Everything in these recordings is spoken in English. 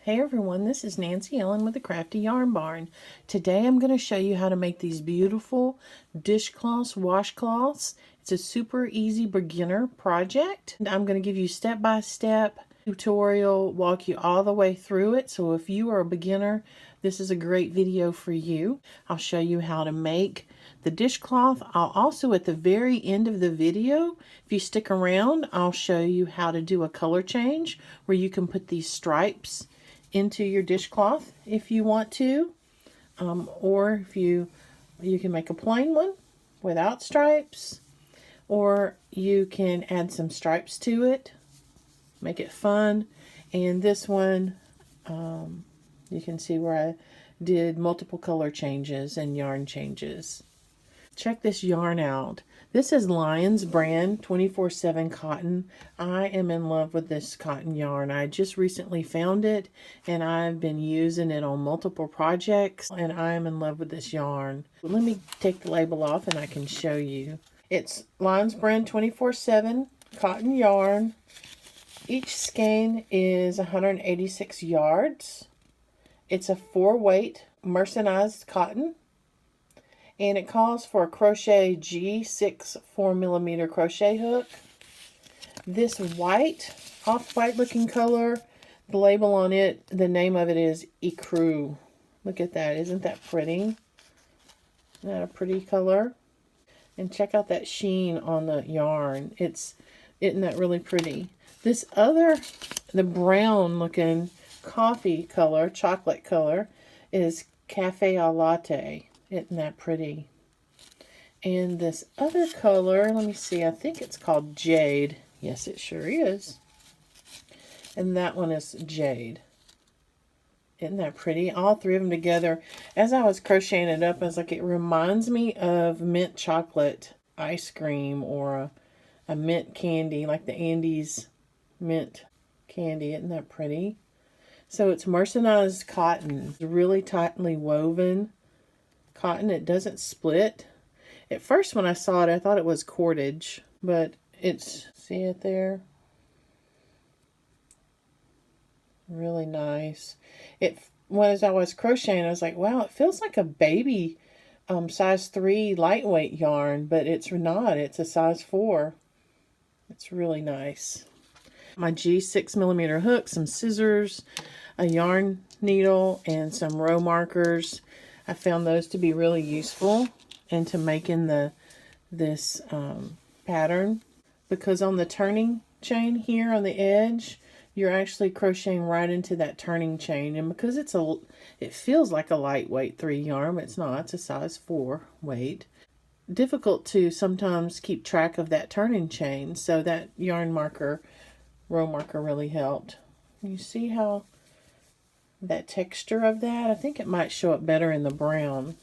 Hey everyone, this is Nancy Ellen with the Crafty Yarn Barn. Today I'm going to show you how to make these beautiful dishcloths, washcloths. It's a super easy beginner project. I'm going to give you step-by-step tutorial, walk you all the way through it. So if you are a beginner, this is a great video for you. I'll show you how to make the dishcloth. I'll also, at the very end of the video, if you stick around, I'll show you how to do a color change where you can put these stripes into your dishcloth if you want to, or if you can make a plain one without stripes, or you can add some stripes to it, make it fun. And this one, you can see where I did multiple color changes and yarn changes. Check this yarn out. This is Lion's brand 24/7 cotton. I am in love with this cotton yarn. I just recently found it and I've been using it on multiple projects, and I am in love with this yarn. Let me take the label off and I can show you. It's Lion's brand 24/7 cotton yarn. Each skein is 186 yards. It's a 4-weight mercerized cotton. And it calls for a Crochet G6 4mm crochet hook. This white, off-white looking color, the label on it, the name of it is Ecru. Look at that, isn't that pretty? Isn't that a pretty color? And check out that sheen on the yarn. Isn't that really pretty? This other, the brown looking coffee color, chocolate color, is Café Latte. Isn't that pretty? And this other color, let me see, I think it's called Jade. Yes, it sure is. And that one is Jade. Isn't that pretty? All three of them together. As I was crocheting it up, I was like, it reminds me of mint chocolate ice cream or a mint candy, like the Andes mint candy. Isn't that pretty? So it's mercerized cotton. It's really tightly woven cotton. It doesn't split. At first when I saw it, I thought it was cordage, but it's, see it there? Really nice. As I was crocheting, I was like, wow, it feels like a baby size 3 lightweight yarn, but it's not. It's a size 4. It's really nice. My G6mm hook, some scissors, a yarn needle, and some row markers. I found those to be really useful into making this pattern, because on the turning chain here on the edge, you're actually crocheting right into that turning chain. And because it feels like a lightweight 3 yarn, but it's not. It's a size 4 weight. Difficult to sometimes keep track of that turning chain, so that yarn marker, row marker, really helped. You see how that texture of that? I think it might show up better in the brown.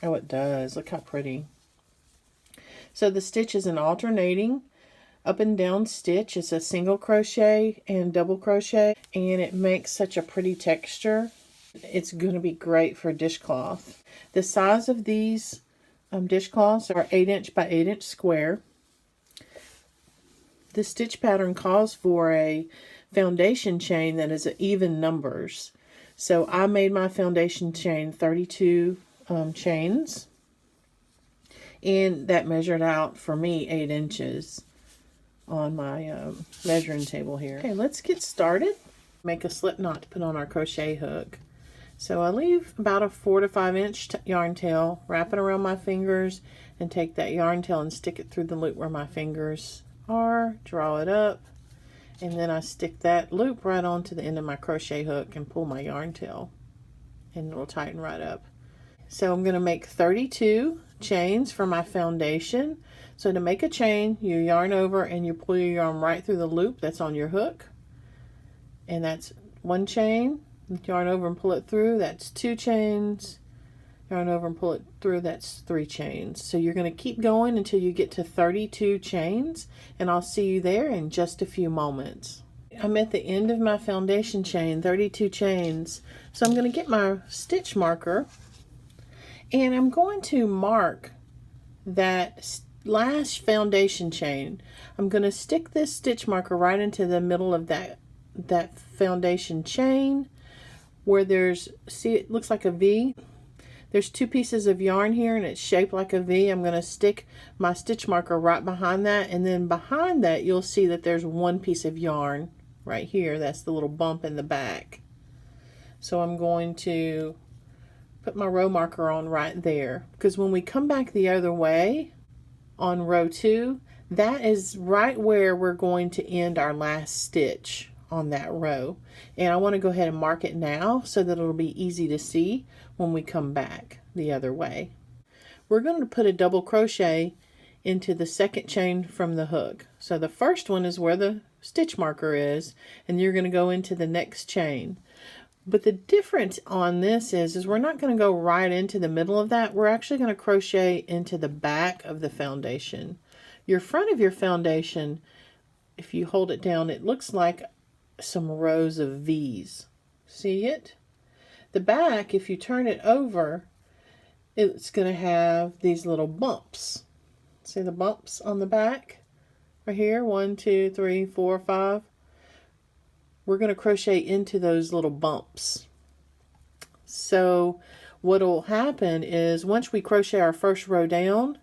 Oh, it does. Look how pretty. So the stitch is an alternating up and down stitch. It's a single crochet and double crochet, and it makes such a pretty texture. It's going to be great for dishcloth. The size of these dishcloths are 8" by 8" square. The stitch pattern calls for a foundation chain that is even numbers. So I made my foundation chain 32 chains, and that measured out for me 8 inches on my measuring table here. Okay, let's get started. Make a slip knot to put on our crochet hook. So I leave about a 4 to 5 inch yarn tail, wrap it around my fingers, and take that yarn tail and stick it through the loop where my fingers are, draw it up, and then I stick that loop right onto the end of my crochet hook and pull my yarn tail, and it will tighten right up. So I'm going to make 32 chains for my foundation. So to make a chain, you yarn over and you pull your yarn right through the loop that's on your hook, and that's 1 chain. Yarn over and pull it through, that's 2 chains. Yarn over and pull it through, that's 3 chains. So you're going to keep going until you get to 32 chains, and I'll see you there in just a few moments. I'm at the end of my foundation chain, 32 chains. So I'm going to get my stitch marker, and I'm going to mark that last foundation chain. I'm going to stick this stitch marker right into the middle of that foundation chain. where there's, see, it looks like a V. There's two pieces of yarn here and it's shaped like a V. I'm going to stick my stitch marker right behind that, and then behind that you'll see that there's one piece of yarn right here. That's the little bump in the back. So I'm going to put my row marker on right there, because when we come back the other way on row 2, that is right where we're going to end our last stitch on that row. And I want to go ahead and mark it now so that it'll be easy to see when we come back the other way. We're going to put a double crochet into the second chain from the hook. So the first one is where the stitch marker is, and you're going to go into the next chain. But the difference on this is we're not going to go right into the middle of that. We're actually going to crochet into the back of the foundation. Your front of your foundation, if you hold it down, it looks like some rows of V's. See it? The back, if you turn it over, it's going to have these little bumps. See the bumps on the back? Right here, 1, 2, 3, 4, 5. We're going to crochet into those little bumps. So what will happen is once we crochet our first row down,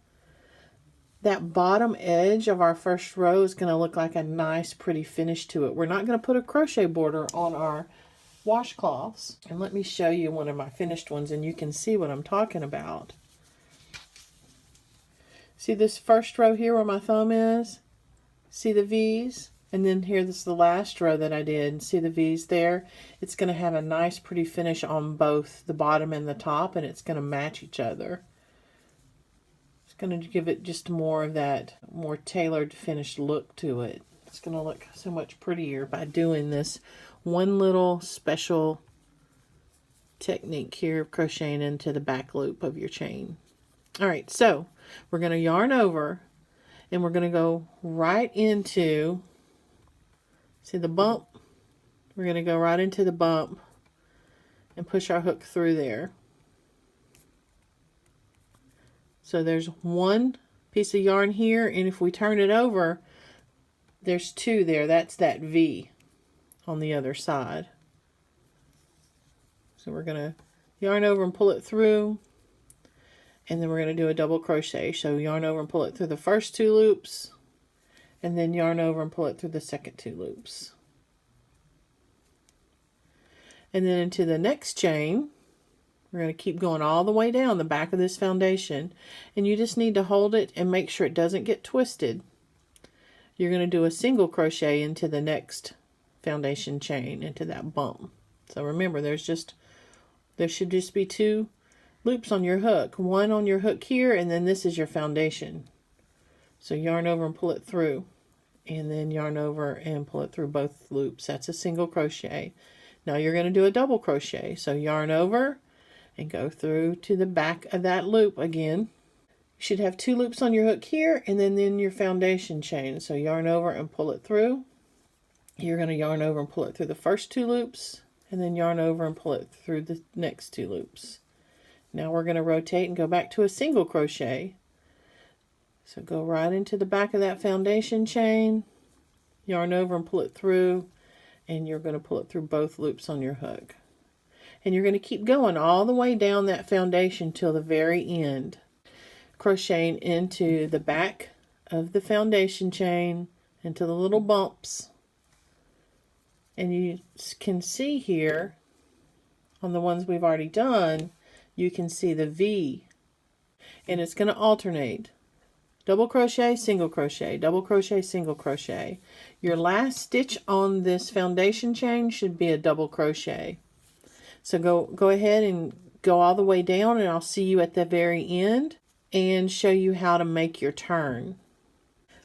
that bottom edge of our first row is going to look like a nice pretty finish to it. We're not going to put a crochet border on our washcloths. And let me show you one of my finished ones and you can see what I'm talking about. See this first row here where my thumb is? See the V's? And then here, this is the last row that I did. See the V's there? It's going to have a nice pretty finish on both the bottom and the top, and it's going to match each other. It's going to give it just more of that more tailored finished look to it. It's going to look so much prettier by doing this one little special technique here of crocheting into the back loop of your chain. Alright, so we're going to yarn over and we're going to go right into, see the bump? We're going to go right into the bump and push our hook through there. So there's one piece of yarn here, and if we turn it over, there's two there. That's that V on the other side. So we're going to yarn over and pull it through, and then we're going to do a double crochet. So yarn over and pull it through the first two loops, and then yarn over and pull it through the second two loops. And then into the next chain, we're going to keep going all the way down the back of this foundation, and you just need to hold it and make sure it doesn't get twisted. You're going to do a single crochet into the next foundation chain, into that bump. So remember, there should just be two loops on your hook, one on your hook here, and then this is your foundation. So yarn over and pull it through, and then yarn over and pull it through both loops. That's a single crochet. Now you're going to do a double crochet. So yarn over and go through to the back of that loop again. You should have two loops on your hook here, and then your foundation chain. So yarn over and pull it through. You're going to yarn over and pull it through the first two loops, and then yarn over and pull it through the next two loops. Now we're going to rotate and go back to a single crochet. So go right into the back of that foundation chain, yarn over and pull it through, and you're going to pull it through both loops on your hook. And you're going to keep going all the way down that foundation till the very end, crocheting into the back of the foundation chain, into the little bumps. And you can see here, on the ones we've already done, you can see the V. And it's going to alternate. Double crochet, single crochet, double crochet, single crochet. Your last stitch on this foundation chain should be a double crochet. So go ahead and go all the way down, and I'll see you at the very end and show you how to make your turn.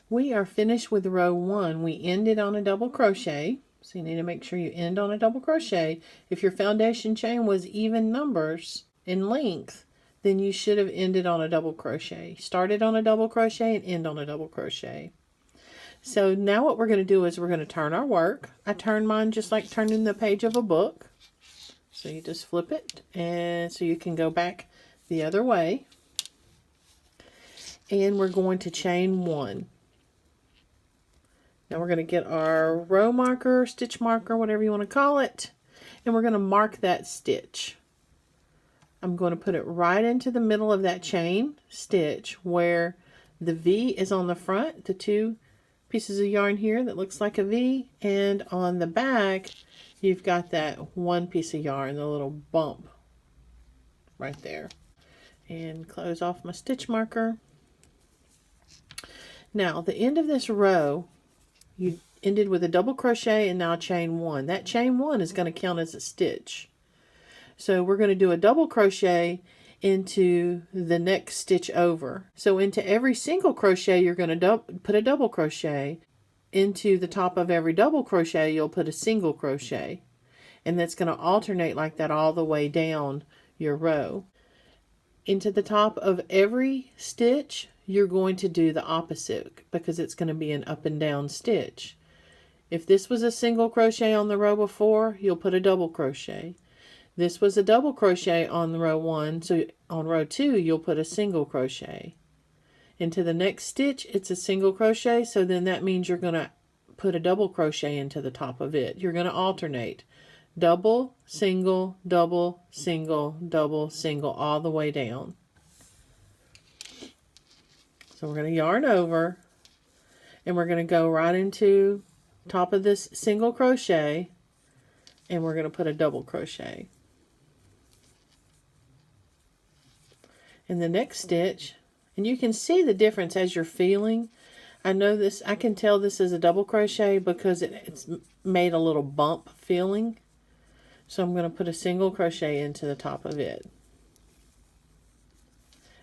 We are finished with row 1. We ended on a double crochet. So you need to make sure you end on a double crochet. If your foundation chain was even numbers in length, then you should have ended on a double crochet. Started on a double crochet and end on a double crochet. So now what we're going to do is we're going to turn our work. I turned mine just like turning the page of a book. So you just flip it, and so you can go back the other way. And we're going to chain 1. Now we're going to get our row marker, stitch marker, whatever you want to call it. and we're going to mark that stitch. I'm going to put it right into the middle of that chain stitch where the V is on the front, the two pieces of yarn here that looks like a V, and on the back you've got that one piece of yarn, the little bump right there. And close off my stitch marker. Now the end of this row, you ended with a double crochet and now chain one. That chain one is going to count as a stitch. So we're going to do a double crochet into the next stitch over. So into every single crochet you're going to put a double crochet. Into the top of every double crochet you'll put a single crochet. And that's going to alternate like that all the way down your row. Into the top of every stitch you're going to do the opposite because it's going to be an up and down stitch. If this was a single crochet on the row before, you'll put a double crochet. This was a double crochet on the row 1, so on row 2 you'll put a single crochet. Into the next stitch it's a single crochet, so then that means you're going to put a double crochet into the top of it. You're going to alternate double, single, double, single, double, single all the way down. So we're going to yarn over and we're going to go right into top of this single crochet and we're going to put a double crochet. In the next stitch, and you can see the difference as you're feeling. I know this, I can tell this is a double crochet because it's made a little bump feeling. So I'm going to put a single crochet into the top of it.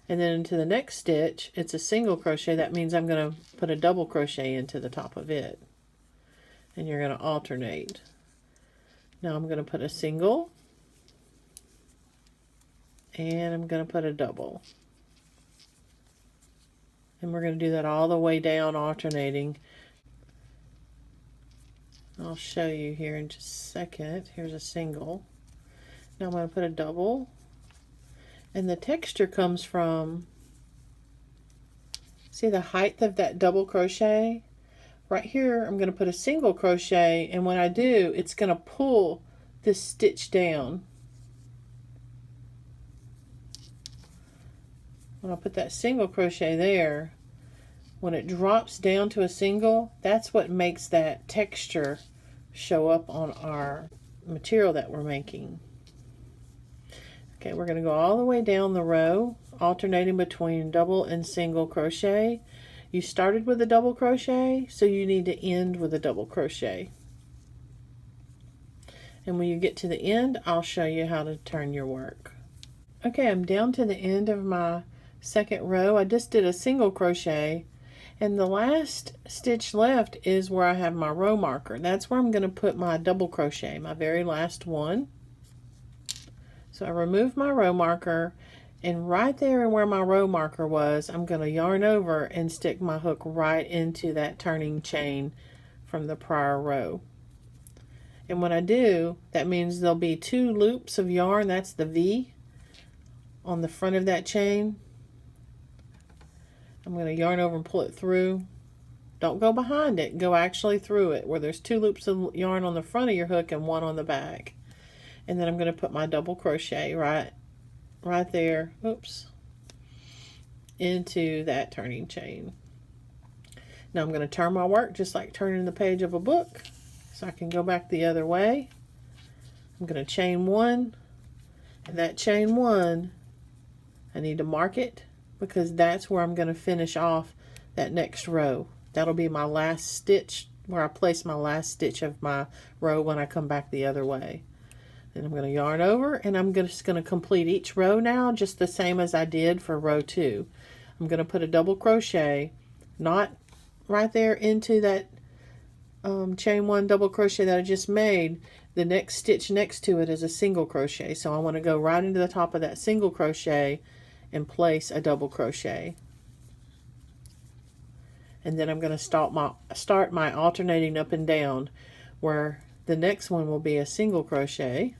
And then into the next stitch, it's a single crochet. That means I'm going to put a double crochet into the top of it. And you're going to alternate. Now I'm going to put a single. And I'm going to put a double. And we're going to do that all the way down, alternating. I'll show you here in just a second. Here's a single. Now I'm going to put a double. And the texture comes from, see the height of that double crochet? Right here I'm going to put a single crochet, and when I do, it's going to pull this stitch down. When I put that single crochet there, when it drops down to a single, that's what makes that texture show up on our material that we're making. Okay, we're going to go all the way down the row, alternating between double and single crochet. You started with a double crochet, so you need to end with a double crochet. And when you get to the end, I'll show you how to turn your work. Okay, I'm down to the end of my second row. I just did a single crochet, and the last stitch left is where I have my row marker. That's where I'm going to put my double crochet, my very last one. So I remove my row marker, and right there where my row marker was, I'm going to yarn over and stick my hook right into that turning chain from the prior row. And when I do, that means there'll be 2 loops of yarn. That's the V on the front of that chain. I'm going to yarn over and pull it through. Don't go behind it, go actually through it, where there's 2 loops of yarn on the front of your hook and 1 on the back. And then I'm going to put my double crochet right there, oops, into that turning chain. Now I'm going to turn my work just like turning the page of a book, so I can go back the other way. I'm going to chain 1, and that chain 1, I need to mark it because that's where I'm going to finish off that next row. That'll be my last stitch, where I place my last stitch of my row when I come back the other way. Then I'm going to yarn over, and I'm just going to complete each row now just the same as I did for row 2. I'm going to put a double crochet, not right there into that chain 1 double crochet that I just made. The next stitch next to it is a single crochet, so I want to go right into the top of that single crochet and place a double crochet. And then I'm going to start my alternating up and down, where the next one will be a single crochet,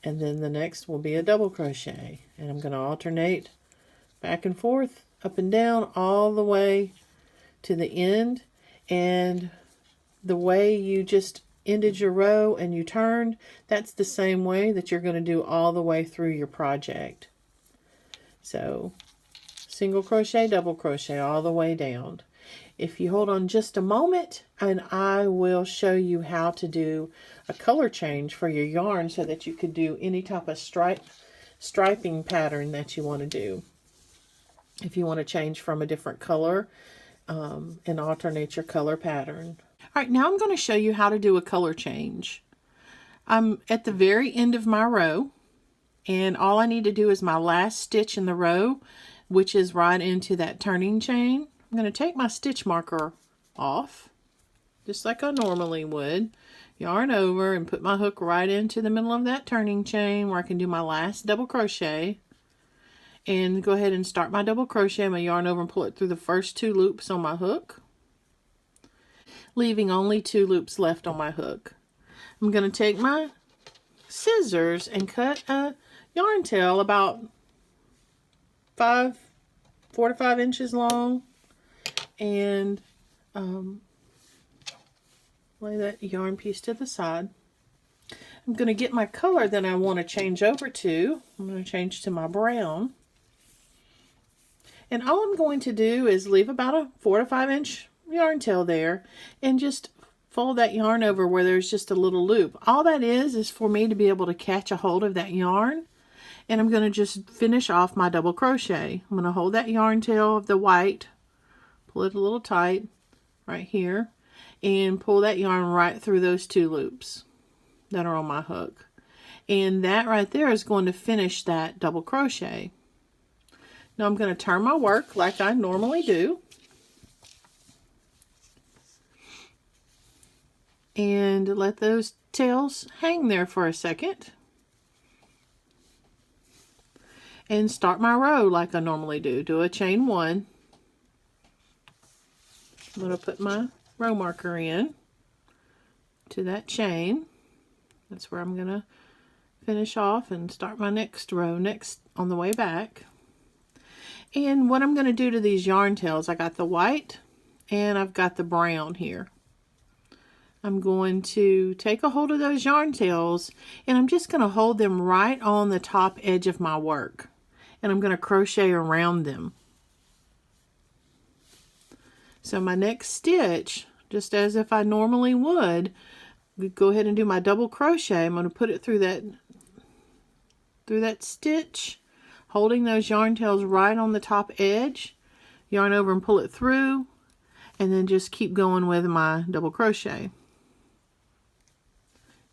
and then the next will be a double crochet, and I'm going to alternate back and forth, up and down, all the way to the end. And the way you just ended your row and you turned, that's the same way that you're going to do all the way through your project. So single crochet, double crochet all the way down. If you hold on just a moment, and I will show you how to do a color change for your yarn so that you could do any type of striping pattern that you want to do. If you want to change from a different color and alternate your color pattern. All right, now I'm going to show you how to do a color change. I'm at the very end of my row, and all I need to do is my last stitch in the row, which is right into that turning chain. I'm going to take my stitch marker off, just like I normally would. Yarn over and put my hook right into the middle of that turning chain where I can do my last double crochet. And go ahead and start my double crochet, my yarn over and pull it through the first 2 loops on my hook, leaving only 2 loops left on my hook. I'm going to take my scissors and cut a yarn tail about 4 to 5 inches long, and lay that yarn piece to the side. I'm going to get my color that I want to change over to. I'm going to change to my brown. And all I'm going to do is leave about a 4 to 5 inch yarn tail there and just fold that yarn over where there's just a little loop. All that is for me to be able to catch a hold of that yarn. And I'm going to just finish off my double crochet. I'm going to hold that yarn tail of the white, pull it a little tight right here, and pull that yarn right through those 2 loops that are on my hook. And that right there is going to finish that double crochet. Now I'm going to turn my work like I normally do. And let those tails hang there for a second. And start my row like I normally do. Do a chain 1. I'm going to put my row marker in to that chain. That's where I'm going to finish off and start my next row next on the way back. And what I'm going to do to these yarn tails, I got the white and I've got the brown here. I'm going to take a hold of those yarn tails and I'm just going to hold them right on the top edge of my work. And I'm going to crochet around them. So my next stitch, just as if I normally would, go ahead and do my double crochet. I'm going to put it through that stitch, holding those yarn tails right on the top edge, yarn over and pull it through, and then just keep going with my double crochet.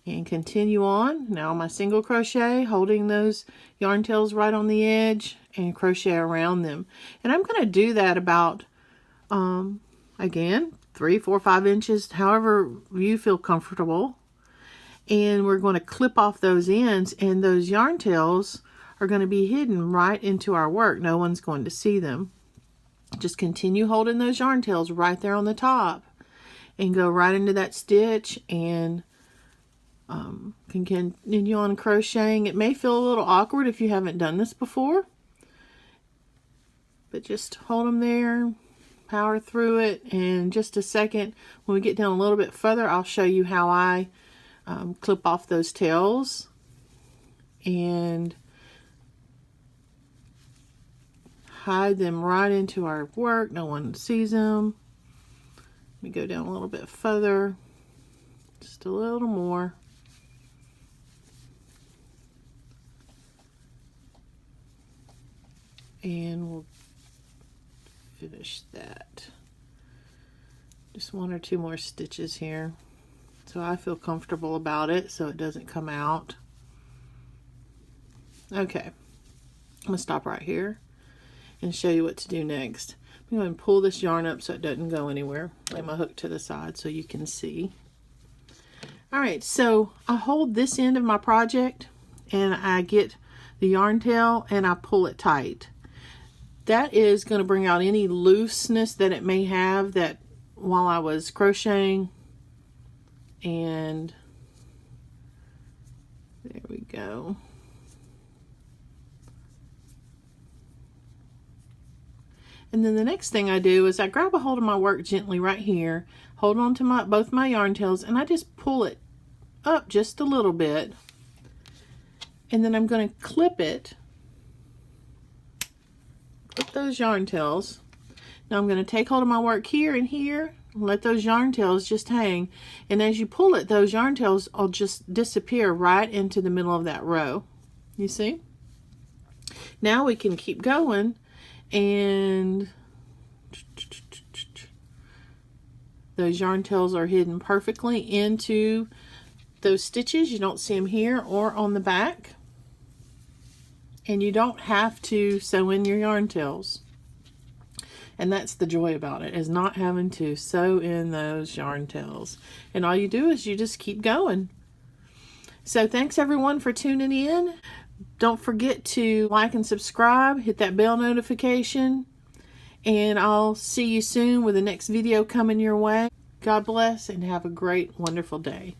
And continue on. Now my single crochet, holding those yarn tails right on the edge, and crochet around them. And I'm going to do that about, again, 3, 4, 5 inches, however you feel comfortable. And we're going to clip off those ends, and those yarn tails are going to be hidden right into our work. No one's going to see them. Just continue holding those yarn tails right there on the top and go right into that stitch and can continue on crocheting. It may feel a little awkward if you haven't done this before, but just hold them there, power through it. And in just a second, when we get down a little bit further, I'll show you how I clip off those tails and hide them right into our work. No one sees them. Let me go down a little bit further, just a little more. And we'll finish that. Just 1 or 2 more stitches here, so I feel comfortable about it so it doesn't come out. Okay, I'm gonna stop right here and show you what to do next. I'm going to pull this yarn up so it doesn't go anywhere. Lay my hook to the side so you can see. Alright, so I hold this end of my project and I get the yarn tail and I pull it tight. That is going to bring out any looseness that it may have that while I was crocheting. And there we go. And then the next thing I do is I grab a hold of my work gently right here, hold on to both my yarn tails, and I just pull it up just a little bit. And then I'm going to clip it with those yarn tails. Now I'm going to take hold of my work here and here, let those yarn tails just hang. And as you pull it, those yarn tails will just disappear right into the middle of that row. You see? Now we can keep going, and those yarn tails are hidden perfectly into those stitches. You don't see them here or on the back. And you don't have to sew in your yarn tails. And that's the joy about it, is not having to sew in those yarn tails. And all you do is you just keep going. So thanks everyone for tuning in. Don't forget to like and subscribe, hit that bell notification, and I'll see you soon with the next video coming your way. God bless and have a great, wonderful day.